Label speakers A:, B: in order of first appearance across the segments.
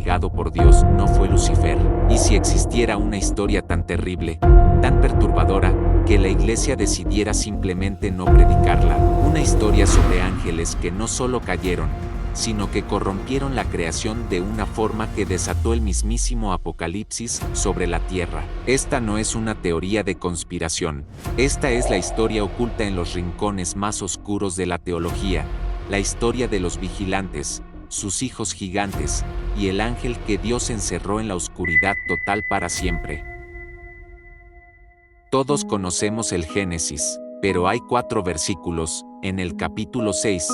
A: castigado por Dios no fue Lucifer. Y si existiera una historia tan terrible, tan perturbadora, que la iglesia decidiera simplemente no predicarla, una historia sobre ángeles que no solo cayeron, sino que corrompieron la creación de una forma que desató el mismísimo apocalipsis sobre la tierra. Esta no es una teoría de conspiración, esta es la historia oculta en los rincones más oscuros de la teología, la historia de los vigilantes, sus hijos gigantes, y el ángel que Dios encerró en la oscuridad total para siempre. Todos conocemos el Génesis, pero hay 4 versículos, en el capítulo 6,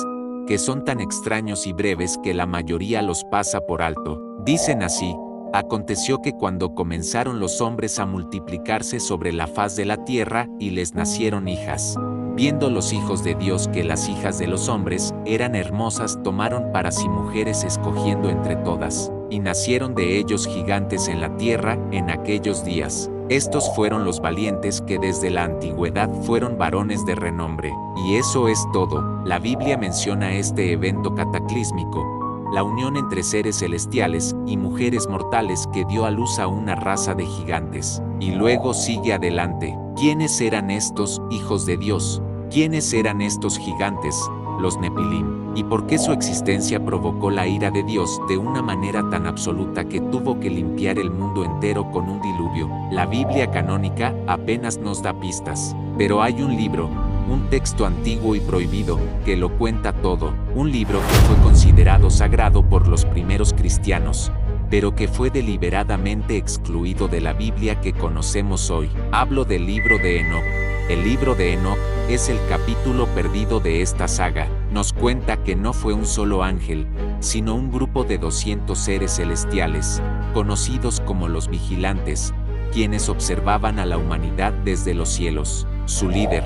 A: que son tan extraños y breves que la mayoría los pasa por alto. Dicen así: aconteció que cuando comenzaron los hombres a multiplicarse sobre la faz de la tierra y les nacieron hijas, viendo los hijos de Dios que las hijas de los hombres eran hermosas, tomaron para sí mujeres escogiendo entre todas, y nacieron de ellos gigantes en la tierra en aquellos días. Estos fueron los valientes que desde la antigüedad fueron varones de renombre. Y eso es todo. La Biblia menciona este evento cataclísmico, la unión entre seres celestiales y mujeres mortales que dio a luz a una raza de gigantes. Y luego sigue adelante. ¿Quiénes eran estos hijos de Dios? ¿Quiénes eran estos gigantes? Los Nepilim. ¿Y por qué su existencia provocó la ira de Dios de una manera tan absoluta que tuvo que limpiar el mundo entero con un diluvio? La Biblia canónica apenas nos da pistas, pero hay un libro, un texto antiguo y prohibido, que lo cuenta todo, un libro que fue considerado sagrado por los primeros cristianos, pero que fue deliberadamente excluido de la Biblia que conocemos hoy. Hablo del libro de Enoc. El libro de Enoc es el capítulo perdido de esta saga. Nos cuenta que no fue un solo ángel, sino un grupo de 200 seres celestiales, conocidos como los vigilantes, quienes observaban a la humanidad desde los cielos. Su líder,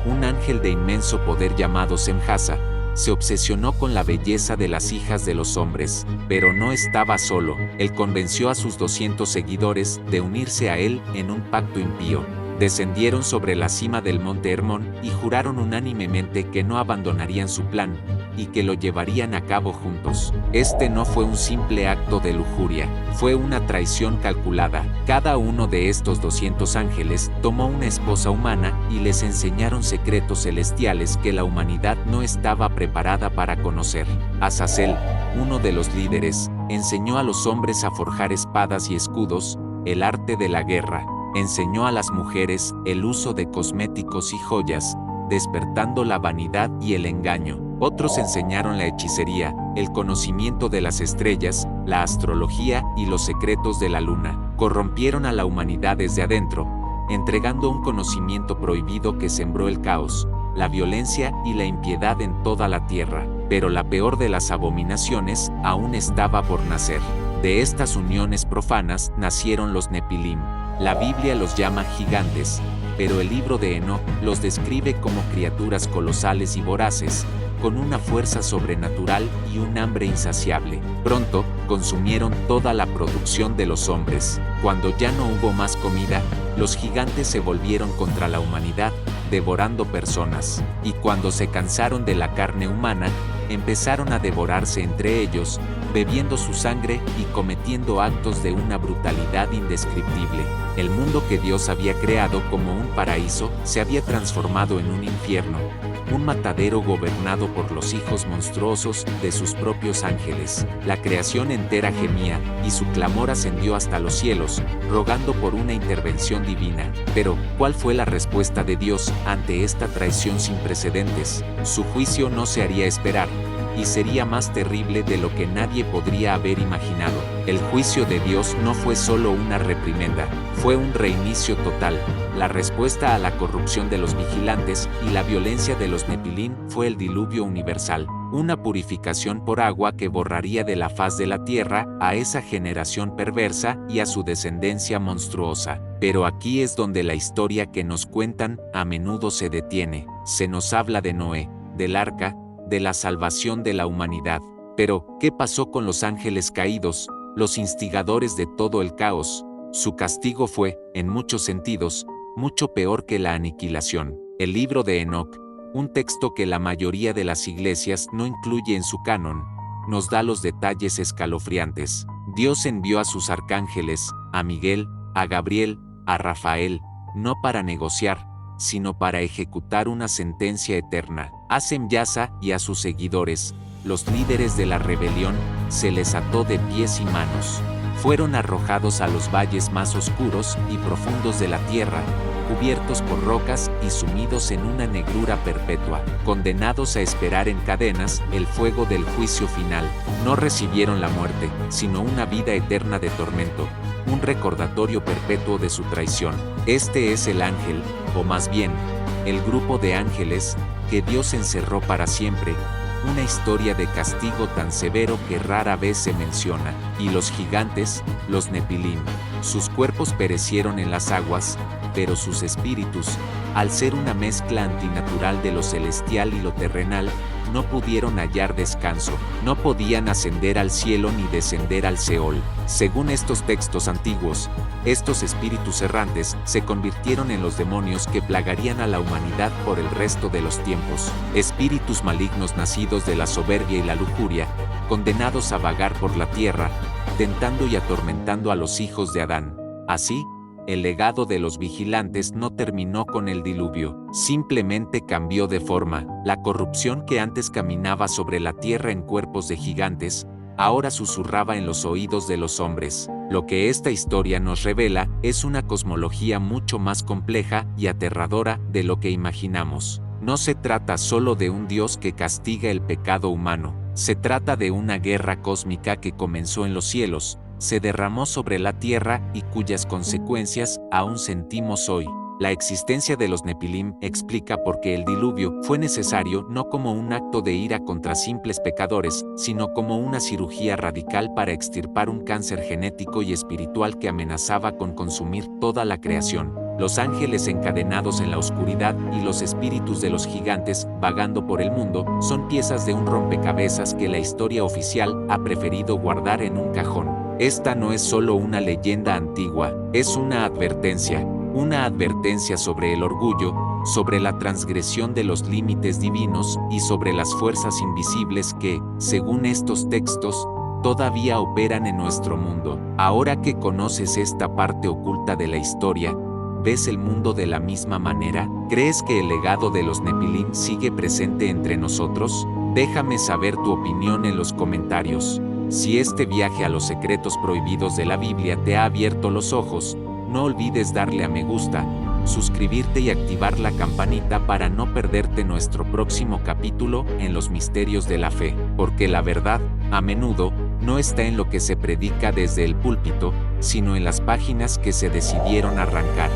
A: un ángel de inmenso poder llamado Semjasa, se obsesionó con la belleza de las hijas de los hombres, pero no estaba solo. Él convenció a sus 200 seguidores de unirse a él en un pacto impío. Descendieron sobre la cima del monte Hermón y juraron unánimemente que no abandonarían su plan, y que lo llevarían a cabo juntos. Este no fue un simple acto de lujuria, fue una traición calculada. Cada uno de estos 200 ángeles tomó una esposa humana y les enseñaron secretos celestiales que la humanidad no estaba preparada para conocer. Azazel, uno de los líderes, enseñó a los hombres a forjar espadas y escudos, el arte de la guerra. Enseñó a las mujeres el uso de cosméticos y joyas, despertando la vanidad y el engaño. Otros enseñaron la hechicería, el conocimiento de las estrellas, la astrología y los secretos de la luna. Corrompieron a la humanidad desde adentro, entregando un conocimiento prohibido que sembró el caos, la violencia y la impiedad en toda la tierra. Pero la peor de las abominaciones aún estaba por nacer. De estas uniones profanas nacieron los Nepilim. La Biblia los llama gigantes, pero el libro de Enoc los describe como criaturas colosales y voraces, con una fuerza sobrenatural y un hambre insaciable. Pronto, consumieron toda la producción de los hombres. Cuando ya no hubo más comida, los gigantes se volvieron contra la humanidad, devorando personas. Y cuando se cansaron de la carne humana, empezaron a devorarse entre ellos, bebiendo su sangre y cometiendo actos de una brutalidad indescriptible. El mundo que Dios había creado como un paraíso se había transformado en un infierno, un matadero gobernado por los hijos monstruosos de sus propios ángeles. La creación entera gemía, y su clamor ascendió hasta los cielos, rogando por una intervención divina. Pero, ¿cuál fue la respuesta de Dios ante esta traición sin precedentes? Su juicio no se haría esperar, y sería más terrible de lo que nadie podría haber imaginado. El juicio de Dios no fue solo una reprimenda, fue un reinicio total. La respuesta a la corrupción de los vigilantes y la violencia de los Nepilim fue el diluvio universal, una purificación por agua que borraría de la faz de la tierra a esa generación perversa y a su descendencia monstruosa. Pero aquí es donde la historia que nos cuentan a menudo se detiene. Se nos habla de Noé, del arca, de la salvación de la humanidad. Pero, ¿qué pasó con los ángeles caídos, los instigadores de todo el caos? Su castigo fue, en muchos sentidos, mucho peor que la aniquilación. El libro de Enoc, un texto que la mayoría de las iglesias no incluye en su canon, nos da los detalles escalofriantes. Dios envió a sus arcángeles, a Miguel, a Gabriel, a Rafael, no para negociar, sino para ejecutar una sentencia eterna. A Semyasa y a sus seguidores, los líderes de la rebelión, se les ató de pies y manos. Fueron arrojados a los valles más oscuros y profundos de la tierra, cubiertos por rocas y sumidos en una negrura perpetua, condenados a esperar en cadenas el fuego del juicio final. No recibieron la muerte, sino una vida eterna de tormento, un recordatorio perpetuo de su traición. Este es el ángel, o más bien, el grupo de ángeles, que Dios encerró para siempre, una historia de castigo tan severo que rara vez se menciona. Y los gigantes, los Nepilim, sus cuerpos perecieron en las aguas, pero sus espíritus, al ser una mezcla antinatural de lo celestial y lo terrenal, no pudieron hallar descanso, no podían ascender al cielo ni descender al Seol. Según estos textos antiguos, estos espíritus errantes se convirtieron en los demonios que plagarían a la humanidad por el resto de los tiempos, espíritus malignos nacidos de la soberbia y la lujuria, condenados a vagar por la tierra, tentando y atormentando a los hijos de Adán. Así, el legado de los vigilantes no terminó con el diluvio, simplemente cambió de forma. La corrupción que antes caminaba sobre la tierra en cuerpos de gigantes, ahora susurraba en los oídos de los hombres. Lo que esta historia nos revela es una cosmología mucho más compleja y aterradora de lo que imaginamos. No se trata solo de un Dios que castiga el pecado humano, se trata de una guerra cósmica que comenzó en los cielos, se derramó sobre la tierra y cuyas consecuencias aún sentimos hoy. La existencia de los Nepilim explica por qué el diluvio fue necesario no como un acto de ira contra simples pecadores, sino como una cirugía radical para extirpar un cáncer genético y espiritual que amenazaba con consumir toda la creación. Los ángeles encadenados en la oscuridad y los espíritus de los gigantes vagando por el mundo son piezas de un rompecabezas que la historia oficial ha preferido guardar en un cajón. Esta no es solo una leyenda antigua, es una advertencia sobre el orgullo, sobre la transgresión de los límites divinos y sobre las fuerzas invisibles que, según estos textos, todavía operan en nuestro mundo. Ahora que conoces esta parte oculta de la historia, ¿ves el mundo de la misma manera? ¿Crees que el legado de los Nepilim sigue presente entre nosotros? Déjame saber tu opinión en los comentarios. Si este viaje a los secretos prohibidos de la Biblia te ha abierto los ojos, no olvides darle a me gusta, suscribirte y activar la campanita para no perderte nuestro próximo capítulo en los misterios de la fe, porque la verdad, a menudo, no está en lo que se predica desde el púlpito, sino en las páginas que se decidieron arrancar.